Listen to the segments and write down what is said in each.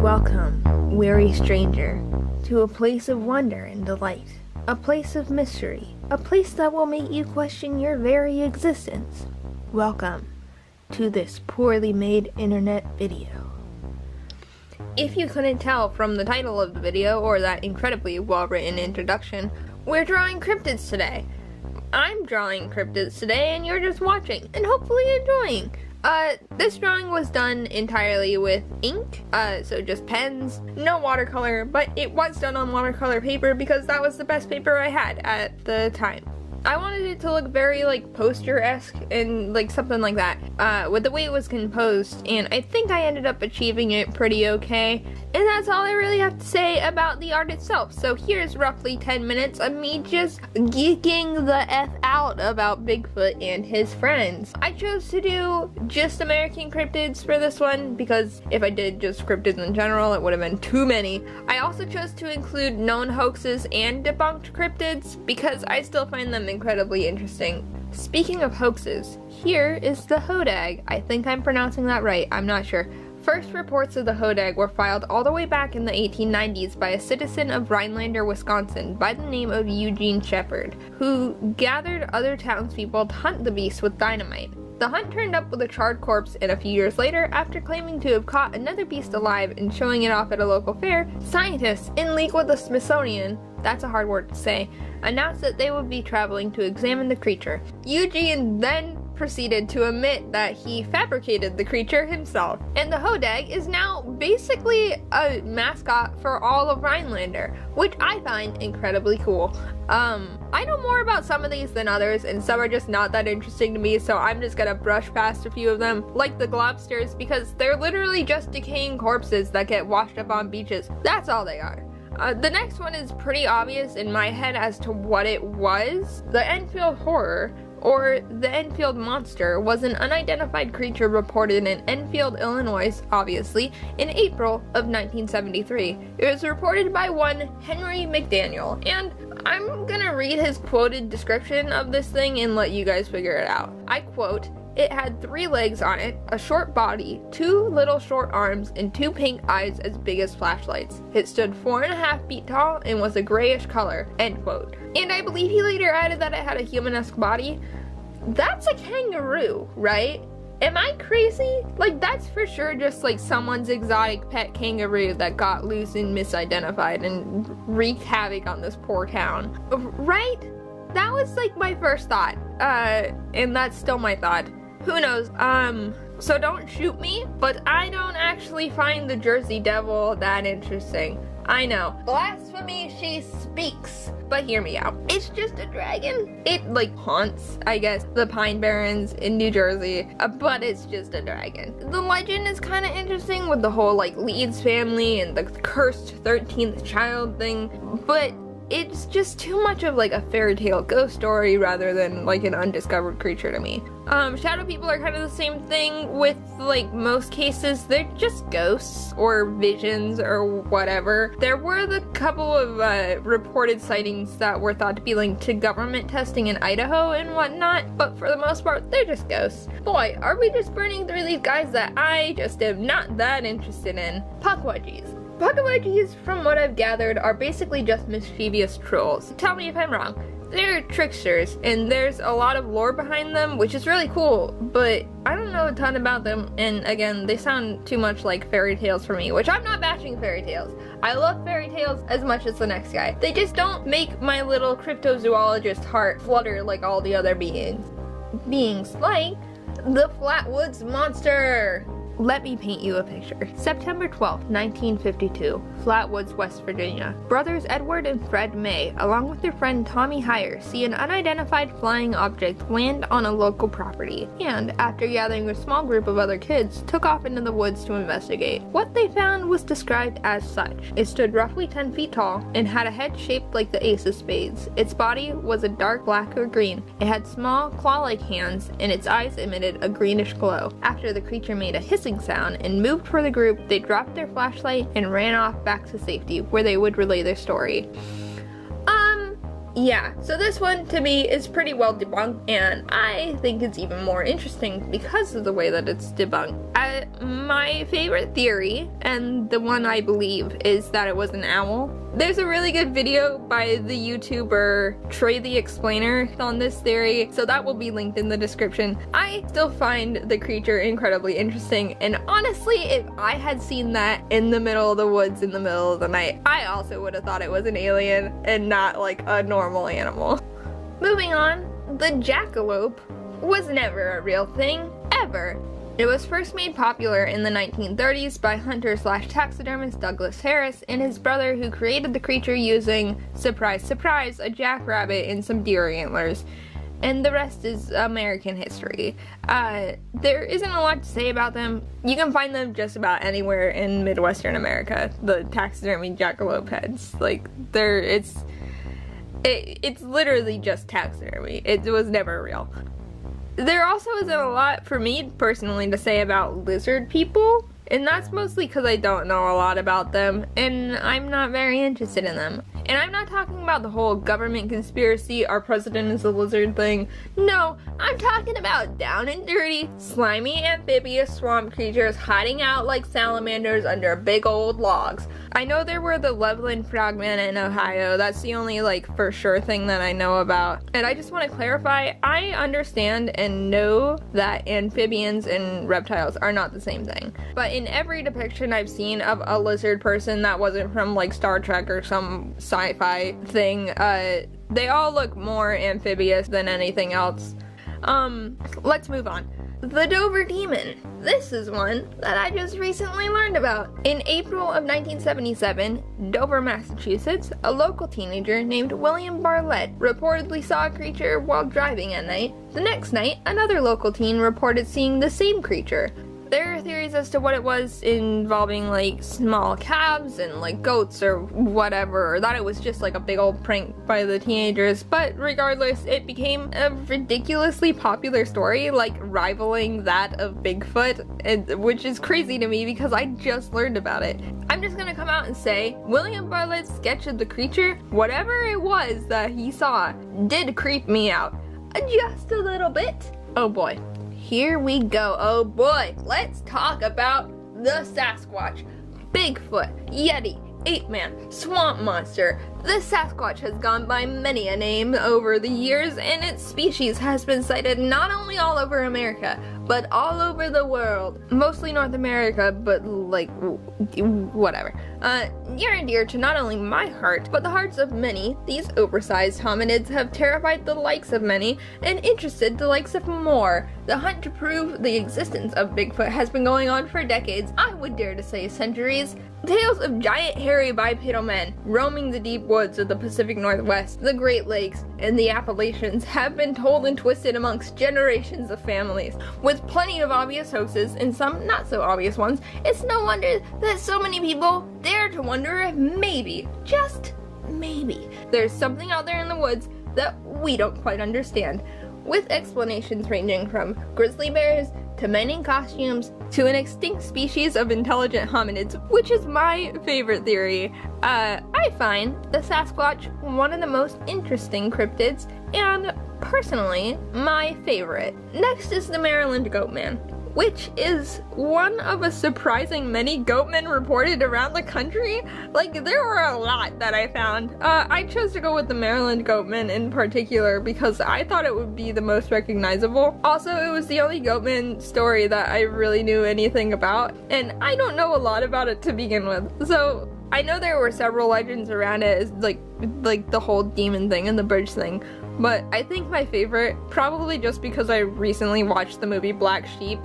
Welcome, weary stranger, to a place of wonder and delight, a place of mystery, a place that will make you question your very existence. Welcome to this poorly made internet video. If you couldn't tell from the title of the video or that incredibly well-written introduction, we're drawing cryptids today. I'm drawing cryptids today and you're just watching and hopefully enjoying. This drawing was done entirely with ink, so just pens, no watercolor, but it was done on watercolor paper because that was the best paper I had at the time. I wanted it to look very like poster-esque and like something like that, with the way it was composed, and I think I ended up achieving it pretty okay. And that's all I really have to say about the art itself. So here's roughly 10 minutes of me just geeking the F out about Bigfoot and his friends. I chose to do just American cryptids for this one because if I did just cryptids in general, it would have been too many. I also chose to include known hoaxes and debunked cryptids because I still find them incredibly interesting. Speaking of hoaxes, here is the hodag. I think I'm pronouncing that right, I'm not sure. First reports of the hodag were filed all the way back in the 1890s by a citizen of Rhinelander, Wisconsin by the name of Eugene Shepard, who gathered other townspeople to hunt the beast with dynamite. The hunt turned up with a charred corpse, and a few years later, after claiming to have caught another beast alive and showing it off at a local fair, scientists, in league with the Smithsonian, that's a hard word to say, announced that they would be traveling to examine the creature. Eugene then proceeded to admit that he fabricated the creature himself, and the hodag is now basically a mascot for all of Rhinelander, which I find incredibly cool. I know more about some of these than others, and some are just not that interesting to me, so I'm just gonna brush past a few of them, like the globsters, because they're literally just decaying corpses that get washed up on beaches. That's all they are. The next one is pretty obvious in my head as to what it was. The Enfield Horror, or the Enfield Monster, was an unidentified creature reported in Enfield, Illinois, obviously, in April of 1973. It was reported by one Henry McDaniel, and I'm gonna read his quoted description of this thing and let you guys figure it out. I quote, "It had 3 legs on it, a short body, 2 little short arms, and 2 pink eyes as big as flashlights. It stood 4.5 feet tall and was a grayish color," end quote. And I believe he later added that it had a human-esque body. That's a kangaroo, right? Am I crazy? Like, that's for sure just like someone's exotic pet kangaroo that got loose and misidentified and wreaked havoc on this poor town. Right? That was like my first thought, and that's still my thought. Who knows? So don't shoot me, but I don't actually find the Jersey Devil that interesting. I know. Blasphemy, she speaks. But hear me out. It's just a dragon. It, like, haunts, I guess, the Pine Barrens in New Jersey, but it's just a dragon. The legend is kind of interesting with the whole, like, Leeds family and the cursed 13th child thing, but it's just too much of like a fairy tale ghost story rather than like an undiscovered creature to me. Shadow people are kind of the same thing with like most cases. They're just ghosts or visions or whatever. There were the couple of reported sightings that were thought to be linked to government testing in Idaho and whatnot, but for the most part, they're just ghosts. Boy, are we just burning through these guys that I just am not that interested in. Pukwudgies. Pukwudgies, from what I've gathered, are basically just mischievous trolls. Tell me if I'm wrong. They're tricksters, and there's a lot of lore behind them, which is really cool, but I don't know a ton about them, and again, they sound too much like fairy tales for me, which I'm not bashing fairy tales. I love fairy tales as much as the next guy. They just don't make my little cryptozoologist heart flutter like all the other beings. Beings like the Flatwoods Monster! Let me paint you a picture. September 12th, 1952, Flatwoods, West Virginia. Brothers Edward and Fred May, along with their friend Tommy Heyer, see an unidentified flying object land on a local property, and, after gathering a small group of other kids, took off into the woods to investigate. What they found was described as such. It stood roughly 10 feet tall, and had a head shaped like the ace of spades. Its body was a dark black or green. It had small, claw-like hands, and its eyes emitted a greenish glow. After the creature made a hissing sound and moved toward the group, they dropped their flashlight and ran off back to safety, where they would relay their story. Yeah, so this one to me is pretty well debunked, and I think it's even more interesting because of the way that it's debunked. My favorite theory, and the one I believe, is that it was an owl. There's a really good video by the YouTuber Trey the Explainer on this theory, so that will be linked in the description. I still find the creature incredibly interesting, and honestly, if I had seen that in the middle of the woods in the middle of the night, I also would have thought it was an alien and not like a normal animal. Moving on, the jackalope was never a real thing, ever. It was first made popular in the 1930s by hunter/taxidermist Douglas Harris and his brother, who created the creature using, surprise surprise, a jackrabbit and some deer antlers. And the rest is American history. There isn't a lot to say about them. You can find them just about anywhere in Midwestern America, the taxidermy jackalope heads. Like, it's literally just taxidermy. It was never real. There also isn't a lot for me personally to say about lizard people, and that's mostly because I don't know a lot about them, and I'm not very interested in them. And I'm not talking about the whole government conspiracy, our president is a lizard thing. No, I'm talking about down and dirty, slimy, amphibious swamp creatures hiding out like salamanders under big old logs. I know there were the Loveland frogmen in Ohio. That's the only like for sure thing that I know about. And I just want to clarify, I understand and know that amphibians and reptiles are not the same thing. But in every depiction I've seen of a lizard person that wasn't from like Star Trek or some sci-fi thing, they all look more amphibious than anything else. Let's move on. The Dover Demon. This is one that I just recently learned about. In April of 1977, Dover, Massachusetts, a local teenager named William Bartlett reportedly saw a creature while driving at night. The next night, another local teen reported seeing the same creature. There are theories as to what it was, involving like small calves and like goats or whatever, or that it was just like a big old prank by the teenagers, but regardless, it became a ridiculously popular story, like rivaling that of Bigfoot, which is crazy to me because I just learned about it. I'm just gonna come out and say, William Bartlett's sketch of the creature, whatever it was that he saw, did creep me out. Just a little bit. Oh boy. Here we go. Oh boy, let's talk about the Sasquatch, Bigfoot, Yeti, ape-man, swamp monster. The Sasquatch has gone by many a name over the years, and its species has been sighted not only all over America, but all over the world. Mostly North America, but like, whatever. Near and dear to not only my heart, but the hearts of many, these oversized hominids have terrified the likes of many, and interested the likes of more. The hunt to prove the existence of Bigfoot has been going on for decades, I would dare to say centuries. Tales of giant hairy bipedal men roaming the deep woods of the Pacific Northwest, the Great Lakes, and the Appalachians have been told and twisted amongst generations of families. With plenty of obvious hoaxes and some not so obvious ones, it's no wonder that so many people dare to wonder if maybe, just maybe, there's something out there in the woods that we don't quite understand. With explanations ranging from grizzly bears to men in costumes to an extinct species of intelligent hominids, which is my favorite theory. I find the Sasquatch one of the most interesting cryptids, and personally, my favorite. Next is the Maryland Goatman, which is one of a surprising many goatmen reported around the country. Like, there were a lot that I found. I chose to go with the Maryland Goatman in particular because I thought it would be the most recognizable. Also, it was the only goatman story that I really knew anything about, and I don't know a lot about it to begin with. So, I know there were several legends around it, like the whole demon thing and the bridge thing, but I think my favorite, probably just because I recently watched the movie Black Sheep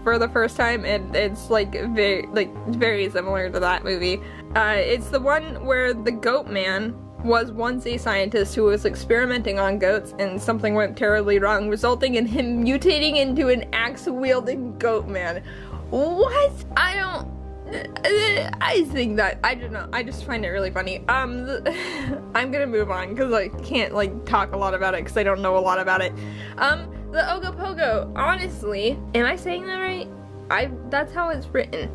for the first time, and it's very similar to that movie. It's the one where the goat man was once a scientist who was experimenting on goats, and something went terribly wrong, resulting in him mutating into an axe-wielding goat man. What? I think that, I don't know, I just find it really funny. I'm gonna move on because I can't like talk a lot about it because I don't know a lot about it. The Ogopogo, honestly, am I saying that right? That's how it's written.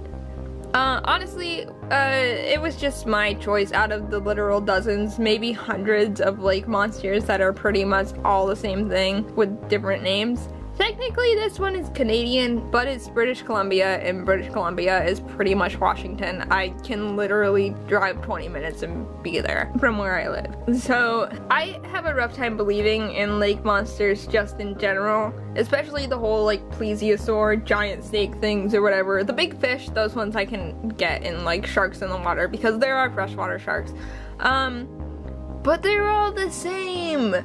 Honestly, it was just my choice out of the literal dozens, maybe hundreds of lake monsters that are pretty much all the same thing with different names. Technically, this one is Canadian, but it's British Columbia, and British Columbia is pretty much Washington. I can literally drive 20 minutes and be there from where I live. So, I have a rough time believing in lake monsters just in general, especially the whole, like, plesiosaur, giant snake things or whatever. The big fish, those ones I can get in, like, sharks in the water, because there are freshwater sharks. But they're all the same.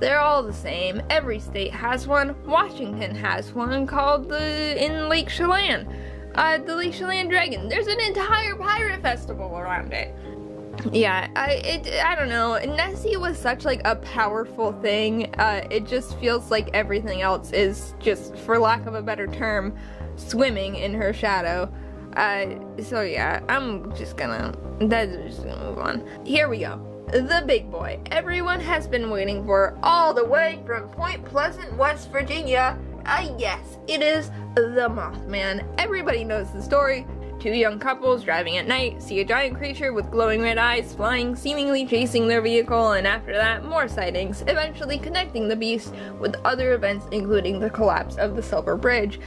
They're all the same. Every state has one. Washington has one called in Lake Chelan. The Lake Chelan Dragon. There's an entire pirate festival around it. Yeah, I don't know. Nessie was such like a powerful thing. It just feels like everything else is just, for lack of a better term, swimming in her shadow. So yeah, I'm just gonna move on. Here we go. The big boy everyone has been waiting for, all the way from Point Pleasant, West Virginia. Yes, it is the Mothman. Everybody knows the story. Two young couples driving at night see a giant creature with glowing red eyes flying, seemingly chasing their vehicle, and after that, more sightings, eventually connecting the beast with other events, including the collapse of the Silver Bridge.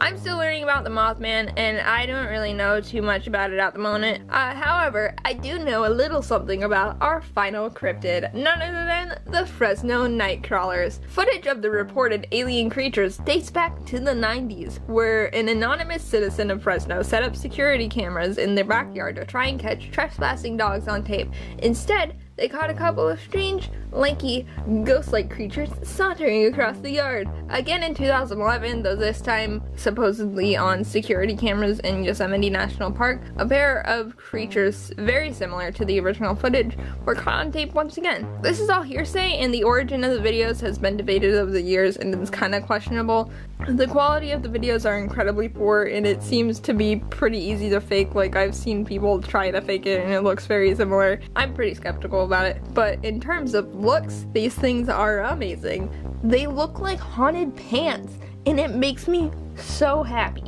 I'm still learning about the Mothman, and I don't really know too much about it at the moment. However, I do know a little something about our final cryptid, none other than the Fresno Nightcrawlers. Footage of the reported alien creatures dates back to the 90s, where an anonymous citizen of Fresno set up security cameras in their backyard to try and catch trespassing dogs on tape. Instead, they caught a couple of strange, lanky, ghost-like creatures sauntering across the yard. Again in 2011, though this time supposedly on security cameras in Yosemite National Park, a pair of creatures very similar to the original footage were caught on tape once again. This is all hearsay, and the origin of the videos has been debated over the years, and it's kind of questionable. The quality of the videos are incredibly poor, and it seems to be pretty easy to fake. Like, I've seen people try to fake it and it looks very similar. I'm pretty skeptical about it, but in terms of looks, these things are amazing. They look like haunted pants, and it makes me so happy.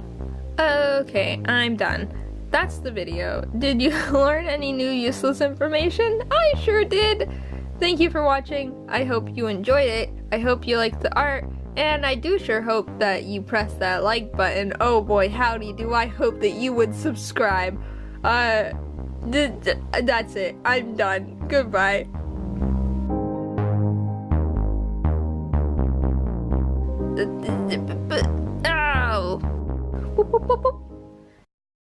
Okay, I'm done. That's the video. Did you learn any new useless information? I sure did! Thank you for watching. I hope you enjoyed it. I hope you liked the art. And I do sure hope that you press that like button. Oh boy, howdy do I hope that you would subscribe. That's it. I'm done. Goodbye. Ow!